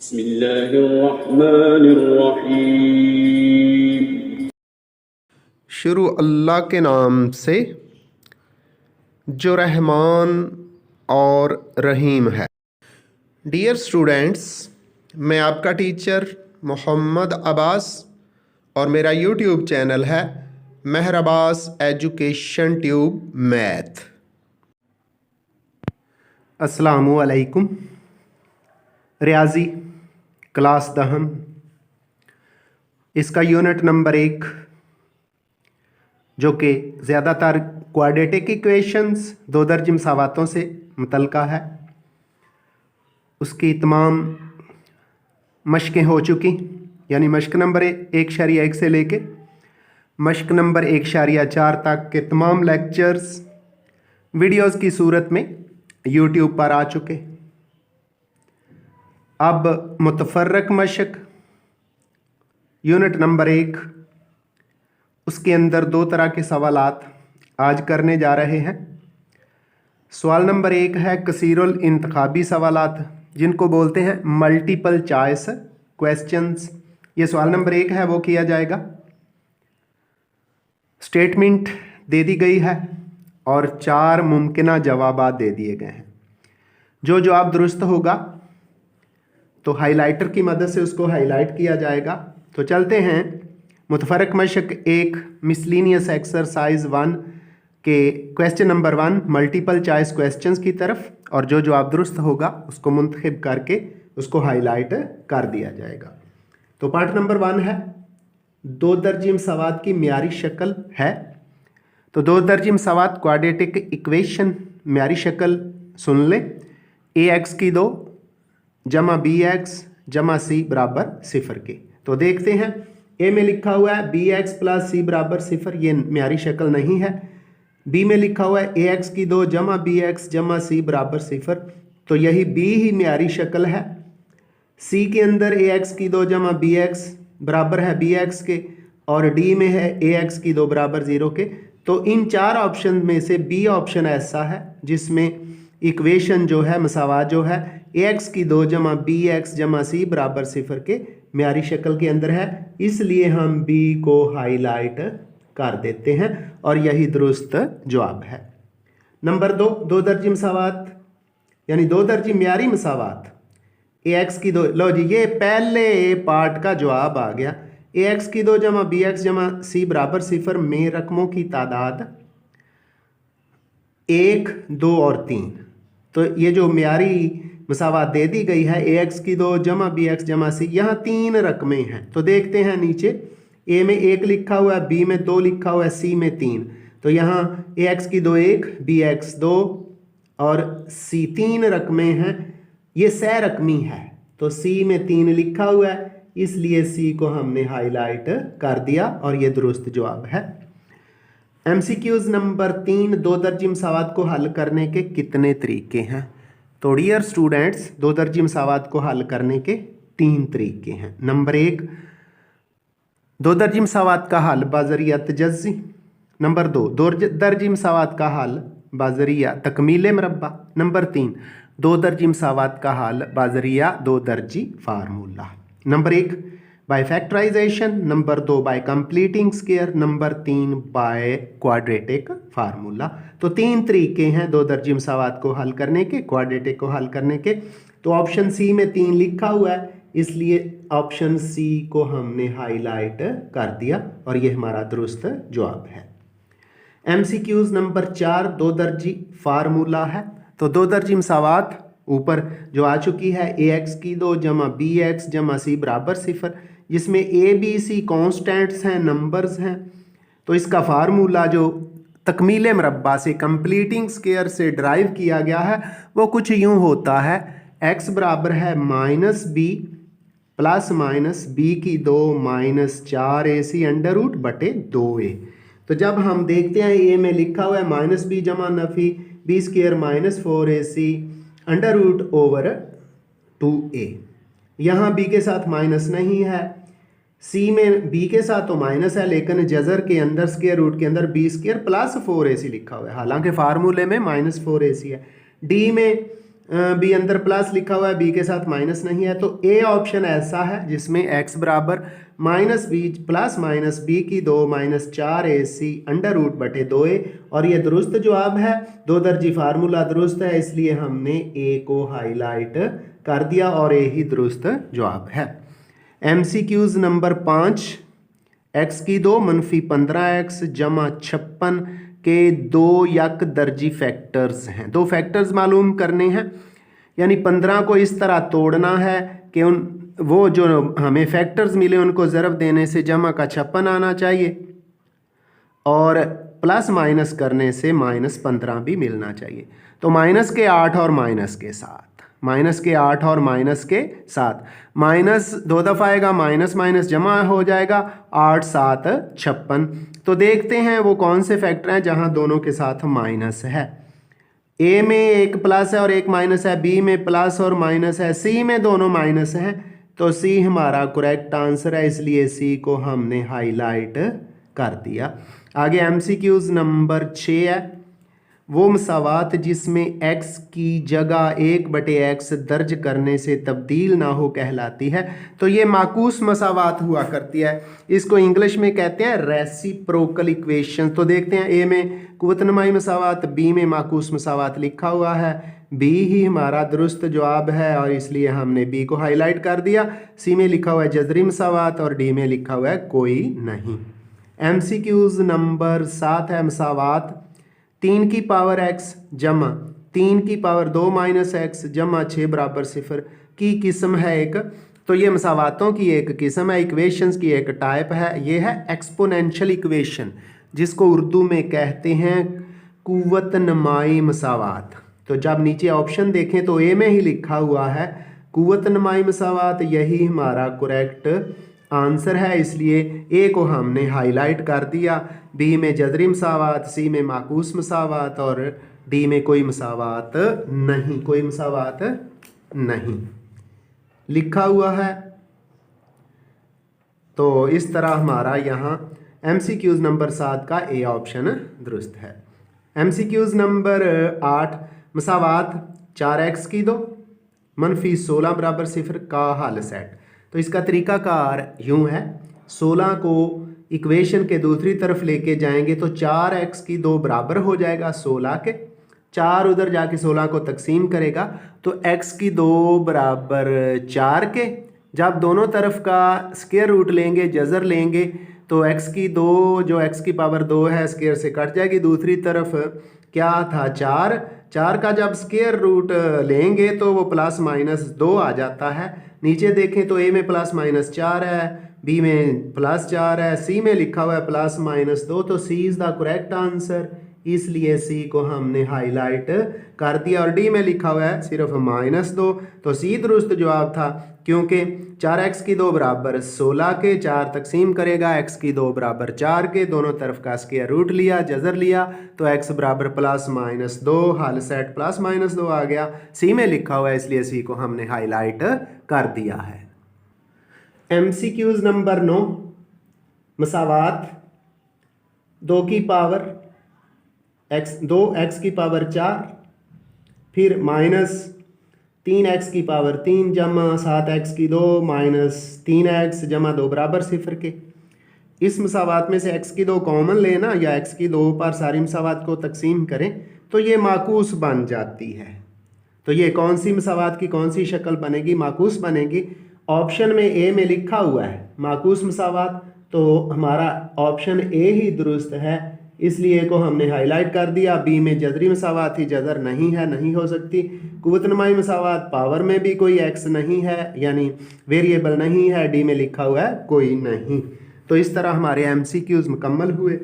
बिस्मिल्लाहिर्रहमानिर्रहीम। शुरू अल्लाह के नाम से जो रहमान और रहीम है। डियर स्टूडेंट्स, मैं आपका टीचर मोहम्मद अब्बास और मेरा यूट्यूब चैनल है मेहर अब्बास एजुकेशन ट्यूब मैथ। अस्सलामु अलैकुम। रियाजी क्लास दहम, इसका यूनिट नंबर 1 जो कि ज़्यादातर क्वाड्रेटिक इक्वेशंस दो दर्जे मसावातों से मुतल्लिका है, उसकी तमाम मशक़ें हो चुकी। यानी मशक़ नंबर 1.1 से लेके मशक़ नंबर 1.4 तक के तमाम लेक्चर्स वीडियोस की सूरत में यूट्यूब पर आ चुके। अब मुतफर्रक मशक़ यूनिट नंबर 1, उसके अंदर 2 तरह के सवालात आज करने जा रहे हैं। सवाल नंबर 1 है कसीरुल इंतखाबी सवालात, जिनको बोलते हैं मल्टीपल चॉइस क्वेश्चंस। ये सवाल नंबर 1 है, वो किया जाएगा। स्टेटमेंट दे दी गई है और 4 मुमकिना जवाबात दे दिए गए हैं। जो जवाब दुरुस्त होगा तो हाइलाइटर की मदद से उसको हाईलाइट किया जाएगा। तो चलते हैं मुतफर्रक मशक़ 1 मिसलिनियस एक्सरसाइज 1 के question number 1 multiple choice questions की तरफ, और जो जवाब दुरुस्त होगा उसको मुंतखब करके उसको हाईलाइट कर दिया जाएगा। तो पार्ट नंबर 1 है 2 दर्जे मसावात की म्यारी शक्ल है। तो 2 दर्जे मसावात क्वाड्रेटिक इक्वेशन म्यारी शक्ल सुन ले। ax की 2 जमा bx जमा c बराबर 0 के। तो देखते हैं, ए में लिखा हुआ है bx प्लस c बराबर 0, ये म्यारी शक्ल नहीं है। बी में लिखा हुआ है ax की 2 जमा bx जमा c बराबर 0, तो यही b ही म्यारी शक्ल है। c के अंदर ax की 2 जमा bx बराबर है bx के, और d में है ax की 2 बराबर 0 के। तो इन 4 ऑप्शन में से b ऑप्शन ऐसा है जिसमें इक्वेशन जो है मसावात जो है ax की 2 जमा bx जमा c बराबर 0 के म्यारी शक्ल के अंदर है, इसलिए हम b को हाईलाइट कर देते हैं और यही दुरुस्त जवाब है। नंबर 2 2 दर्जे मसावात यानी 2 दर्जे म्यारी मसावात ax की 2, लो जी ये पहले पार्ट का जवाब आ गया। ax की 2 जमा bx जमा c बराबर 0 में रकमों की तादाद 1, 2 और 3। तो ये जो म्यारी मसावात दे दी गई है ax की 2 जमा bx जमा c, यहाँ 3 रकमें हैं। तो देखते हैं नीचे a में 1 लिखा हुआ है, b में 2 लिखा हुआ है, c में 3। तो यहाँ ax की 2 1, bx 2 और c 3 रकमें हैं। ये सह रकमी है, तो c में 3 लिखा हुआ है, इसलिए c को हमने हाईलाइट कर दिया और ये दुरुस्त जवाब है। MCQs नंबर 3 2 दर्जे मसावात को हल करने के कितने तरीके हैं? तो डियर स्टूडेंट्स, 2 दर्जे मसावात को हल करने के 3 तरीके हैं। नंबर 1 2 दर्जे मसावात का हल बाज़रिया तजज़ी। नंबर 2 2 दर्जे मसावात का हल बाज़रिया तकमील मरबा। नंबर 3 2 दर्जे मसावात का हल बाज़रिया 2 दर्जी formula. Number 1 by factorisation, number 2 by completing square, number 3 by quadratic formula. तो 3 तरीके हैं 2 दर्जे मसावात को हल करने के, क्वाड्रेटिक को हल करने के। तो ऑप्शन सी में 3 लिखा हुआ है, इसलिए ऑप्शन सी को हमने हाईलाइट कर दिया और ये हमारा दुरुस्त जवाब है। MCQs नंबर 4 2 दर्जी फार्मूला है। तो 2 दर्जी मसावात ऊपर जो आ चुकी है ax की 2 जमा bx जमा c बराबर 0, जिसमें a b c कॉन्स्टेंट्स हैं, नंबर्स हैं। तो इसका फार्मूला जो तकमील मरबा से कंप्लीटिंग स्क्वायर से ड्राइव किया गया है वो कुछ यूँ होता है, x बराबर है minus b plus minus b की 2 माइनस 4ac अंडर रूट बटे 2a। तो जब हम देखते हैं a में लिखा हुआ है माइनस b जमा नफ़ी b square minus 4ac under root over 2a। यहाँ b के साथ माइनस नहीं है, c में b के साथ तो माइनस है, लेकिन जज़र के अंदर स्क्वायर रूट के अंदर b स्क्वायर प्लस 4ac लिखा हुआ है, हालांकि फार्मूले में माइनस 4ac है। d में बी अंदर प्लस लिखा हुआ है, बी के साथ माइनस नहीं है, तो ए ऑप्शन ऐसा है जिसमें एक्स बराबर minus B plus minus B की 2 माइनस 4ac अंडर रूट बटे 2a, और ये दुरुस्त जवाब है। दो दर्जी फार्मूला दुरुस्त है, इसलिए हमने ए को हाईलाइट कर दिया और ए ही दुरुस्त जवाब है। MCQs नंबर 5, एक्स की 2 मनफी 15x जमा 56 के 2 यक दर्जी फैक्टर्स हैं। दो फैक्टर्स मालूम करने हैं, यानी 15 को इस तरह तोड़ना है कि वो जो हमें फैक्टर्स मिले उनको ज़रब देने से जमा का 56 आना चाहिए और प्लस माइनस करने से -15 भी मिलना चाहिए। तो माइनस के 8 और माइनस के 7, माइनस के 8 और माइनस के 7, माइनस 2 दफ़ा आएगा, माइनस माइनस जमा हो जाएगा, 8 7 56। तो देखते हैं वो कौन से फैक्टर हैं जहां दोनों के साथ माइनस है। ए में एक प्लस है और एक माइनस है, बी में प्लस और माइनस है, सी में दोनों माइनस हैं, तो सी हमारा करेक्ट आंसर है, इसलिए सी को हमने हाईलाइट कर दिया। आगे MCQs नंबर 6 है, वो मसावात जिसमें x की जगह 1/x दर्ज करने से तब्दील ना हो कहलाती है। तो ये माकूस मसावात हुआ करती है, इसको इंग्लिश में कहते हैं रेसिप्रोकल इक्वेशन। तो देखते हैं, ए में कुव्वत नमाई मसावात, बी में माकूस मसावात लिखा हुआ है, बी ही हमारा दुरुस्त जवाब है और इसलिए हमने बी को हाईलाइट कर दिया। सी में लिखा हुआ है जजरी मसावात और डी में लिखा हुआ है कोई नहीं। MCQs नंबर 7 है, मसावात 3 की पावर x जमा 3 की पावर 2 माइनस x जमा 6 बराबर 0 की किस्म है एक। तो ये मसावातों की एक किस्म है, इक्वेशंस की एक टाइप है। ये है एक्सपोनेंशियल इक्वेशन, जिसको उर्दू में कहते हैं कुव्वत नमाई मसावात। तो जब नीचे ऑप्शन देखें तो ए में ही लिखा हुआ है कुव्वत नमाई मसावात, यही हमारा करेक्ट आंसर है, इसलिए ए को हमने हाईलाइट कर दिया। बी में जजरी मसावात, सी में माकूस मसावात और डी में कोई मसावात नहीं, कोई मसावात नहीं लिखा हुआ है। तो इस तरह हमारा यहाँ MCQs नंबर 7 का ए ऑप्शन दुरुस्त है। MCQs नंबर 8, मसावात 4x की 2 मनफी 16 बराबर 0 का हल सेट। तो इसका तरीकाकार यूँ है, 16 को इक्वेशन के दूसरी तरफ लेके जाएंगे तो 4x की 2 बराबर हो जाएगा 16 के, 4 उधर जाके 16 को तकसीम करेगा तो x की 2 बराबर 4 के। जब दोनों तरफ का स्क्वायर रूट लेंगे, जज़र लेंगे, तो x की 2 जो x की पावर 2 है स्क्वायर से कट जाएगी, दूसरी तरफ क्या था 4 का जब स्क्वायर रूट लेंगे तो वो प्लस माइनस 2 आ जाता है। नीचे देखें तो ए में प्लस माइनस 4 है, बी में प्लस 4 है, सी में लिखा हुआ है प्लस माइनस 2, तो सी इज़ द करेक्ट आंसर, इसलिए सी को हमने हाईलाइट कर दिया। और डी में लिखा हुआ है सिर्फ -2, तो सी दुरुस्त जवाब था, क्योंकि 4x की 2 बराबर 16 के, 4 तकसीम करेगा x की 2 बराबर 4 के, दोनों तरफ का स्क्वायर रूट लिया, जज़र लिया, तो x बराबर प्लस माइनस 2, हल सेट प्लस माइनस 2 आ गया। सी में लिखा हुआ है, इसलिए सी को हमने हाईलाइट कर दिया है। MCQs नंबर 9, मसावात 2 की पावर x 2x की पावर 4 फिर माइनस 3x की पावर 3 जमा 7x की 2 माइनस 3x जमा 2 बराबर 0 के। इस मसावात में से x की 2 कॉमन लेना या x की 2 पर सारी मसावात को तकसीम करें तो ये माकूस बन जाती है। तो ये कौन सी मसावात की कौन सी शक्ल बनेगी? माकूस बनेगी। ऑप्शन में ए में लिखा हुआ है माकूस मसावात, तो हमारा ऑप्शन ए ही दुरुस्त है, इसलिए को हमने हाईलाइट कर दिया। बी में जजरी मसावात थी, जजर नहीं है, नहीं हो सकती। कुव्वत नमाई मसावात, पावर में भी कोई एक्स नहीं है, यानी वेरिएबल नहीं है। डी में लिखा हुआ है कोई नहीं। तो इस तरह हमारे MCQs मुकम्मल हुए।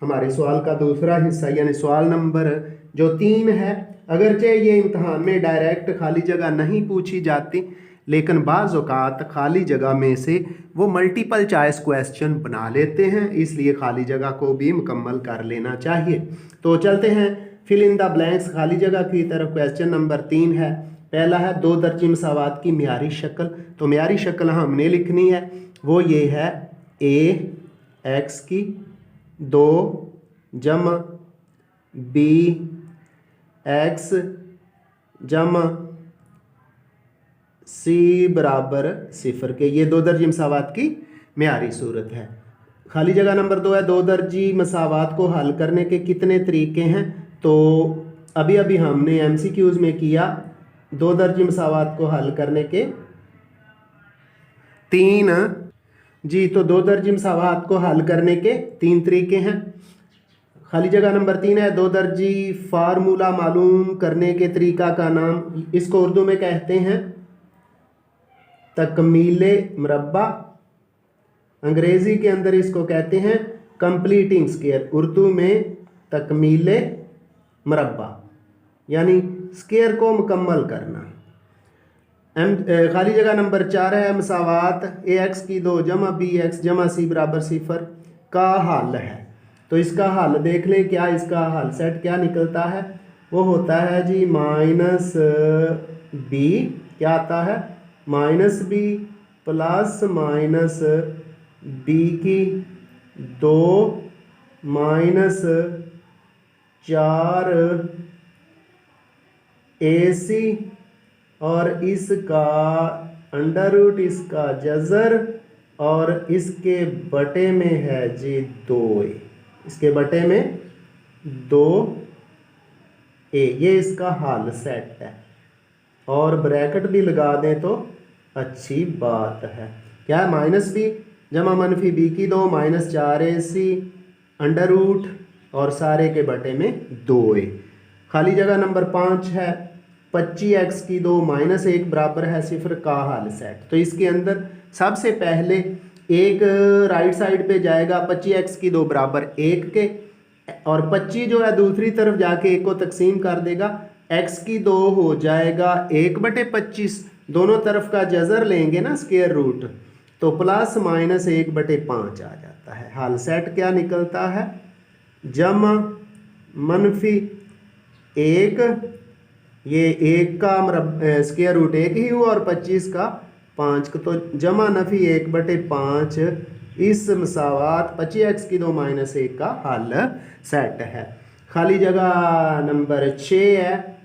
हमारे सवाल का दूसरा हिस्सा यानी सवाल नंबर जो 3 है, अगरचे ये इम्तहान में डायरेक्ट खाली जगह नहीं पूछी जाती, लेकिन बाज़ औक़ात खाली जगह में से वो मल्टीपल चॉइस क्वेश्चन बना लेते हैं, इसलिए खाली जगह को भी मुकम्मल कर लेना चाहिए। तो चलते हैं फिल इन द ब्लैंक्स खाली जगह की तरफ। क्वेश्चन नंबर 3 है, पहला है 2 दर्जी मसावात की म्यारी शक्ल। तो म्यारी शक्ल हमने लिखनी है, वो ये है ax की 2 जमा bx जमा सी बराबर 0 के। ये 2 दर्जी मसावात की म्यारी सूरत है। खाली जगह नंबर 2 है, 2 दर्जी मसावात को हल करने के कितने तरीके हैं। तो अभी अभी हमने MCQs में किया 2 दर्जी मसावात को हल करने के 3 जी। तो 2 दर्जी मसावात को हल करने के 3 तरीके हैं। खाली जगह नंबर 3 है, 2 दर्जी फार्मूला मालूम करने के तरीका का नाम, इसको उर्दू में कहते हैं तकमीले मुरब्बा, अंग्रेजी के अंदर इसको कहते हैं कंप्लीटिंग स्क्वायर, उर्दू में तकमीले मुरब्बा यानी स्क्वायर को मुकम्मल करना। खाली जगह नंबर 4 है, मसावात AX की 2 जमा BX जमा C बराबर 0 का हल है। तो इसका हल देख लें, क्या इसका हल सेट क्या निकलता है। वो होता है जी -b, क्या आता है -b प्लस -b की 2 -4 AC और इसका अंडर रूट, इसका जज़र और इसके बटे में है जी 2a, इसके बटे में 2a। ये इसका हल सेट है और ब्रैकेट भी लगा दें तो अच्छी बात है। क्या है -b जमा -b की 2 -4AC अंडर रूट और सारे के बटे में 2a। खाली जगह नंबर 5 है, 25x की 2 -1 बराबर है 0 का हल सेट। तो इसके अंदर सबसे पहले एक राइट साइड पे जाएगा 25x की 2 बराबर 1 के, और 25 जो है दूसरी तरफ जाके 1 को तकसीम कर देगा, x की 2 हो जाएगा 1/25, दोनों तरफ का जज़र लेंगे ना स्क्वायर रूट, तो प्लस -1/5 आ जाता है। हल सेट क्या निकलता है, जमा -1, ये 1 का स्क्वायर रूट 1 ही हुआ और 25 का 5 का, तो जमा -1/5 इस मसावात 25x की 2 -1 का हल सेट है। खाली जगह नंबर 6 है,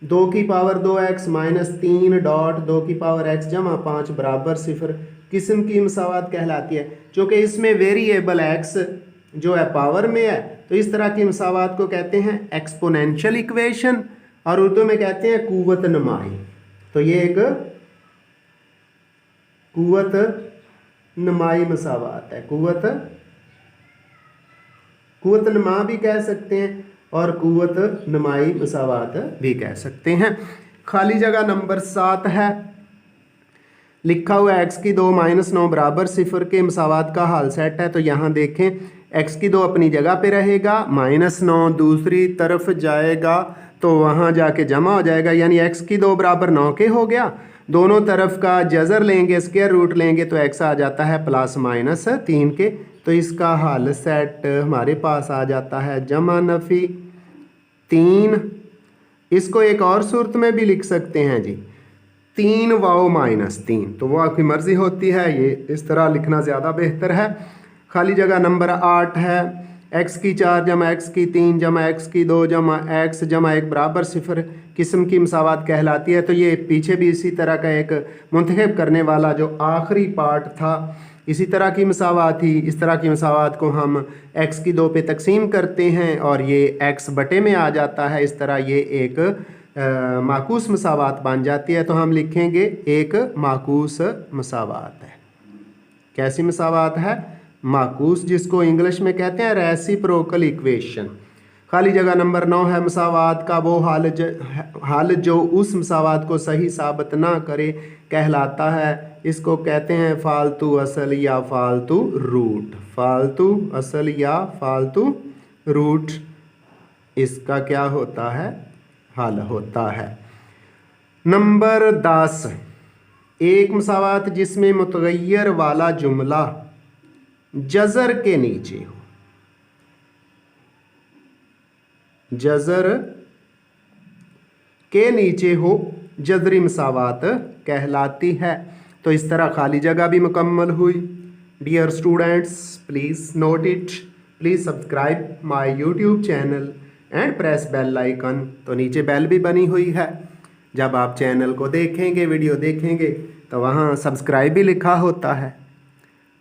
2 की पावर 2x -3 डॉट 2 की पावर x जमा 5 बराबर 0 किस्म की मसावात कहलाती है। चूँकि इसमें वेरिएबल x जो है पावर में है, तो इस तरह की मसावात को कहते हैं एक्सपोनेंशियल इक्वेशन और उर्दू में कहते हैं कुव्वत नुमाई। तो ये एक कुव्वत नुमाई मसावात है, कुव्वत नुमा भी कह सकते हैं और कुव्वत नुमाई मसावात भी कह सकते हैं। खाली जगह नंबर 7 है, लिखा हुआ x की 2 -9 बराबर 0 के मसावात का हल सेट है। तो यहाँ देखें x की 2 अपनी जगह पे रहेगा, -9 दूसरी तरफ जाएगा तो वहाँ जाके जमा हो जाएगा, यानी x की 2 बराबर 9 के हो गया। दोनों तरफ का जज़र लेंगे, स्क्वायर रूट लेंगे तो x आ जाता है +-3 के। तो इसका हल सेट हमारे पास आ जाता है जमा नफ़ी 3। इसको एक और सूरत में भी लिख सकते हैं जी, 3 वाओ -3, तो वो आपकी मर्ज़ी होती है, ये इस तरह लिखना ज़्यादा बेहतर है। खाली जगह नंबर 8 है, x की 4 जमा x की 3 जमा x की 2 जमा x जमा 1 बराबर 0 किस्म की मसावात कहलाती है। तो ये पीछे भी इसी तरह का एक मुंतखब करने वाला जो आखिरी पार्ट था, इसी तरह की मसावात थी। इस तरह की मसावात को हम x की 2 पे तकसीम करते हैं और ये x बटे में आ जाता है। इस तरह ये एक माकूस मसावात बन जाती है। तो हम लिखेंगे एक माकूस मसावात है। कैसी मसावात है? माकूस, जिसको इंग्लिश में कहते हैं रेसिप्रोकल इक्वेशन। खाली जगह नंबर 9 है, मसावात का वो हाल जो उस मसावात को सही साबित ना करे कहलाता है। इसको कहते हैं फालतू असल या फालतू रूट। फालतू असल या फालतू रूट इसका क्या होता है? हल होता है। नंबर 10, एक मसावात जिसमें मुतगय्यर वाला जुमला जज़र के नीचे हो। जज़र के नीचे हो जज़री मसावात कहलाती है। तो इस तरह खाली जगह भी मुकम्मल हुई। Dear students, please note it, please subscribe my YouTube channel and press bell icon. तो नीचे बेल भी बनी हुई है। जब आप चैनल को देखेंगे, वीडियो देखेंगे, तो वहाँ सब्सक्राइब भी लिखा होता है।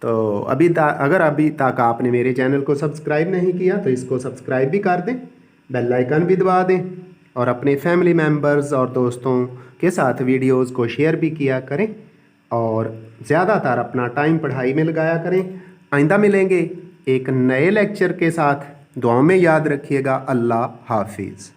तो अगर अभी तक आपने मेरे चैनल को सब्सक्राइब नहीं किया तो इसको सब्सक्राइब भी कर दें, बेल आइकन भी दबा दें और अपने फैमिली मेम्बर्स और दोस्तों के साथ वीडियोस को शेयर भी किया करें और ज़्यादातर अपना टाइम पढ़ाई में लगाया करें। आइंदा मिलेंगे एक नए लेक्चर के साथ। दुआ में याद रखिएगा। अल्लाह हाफिज़।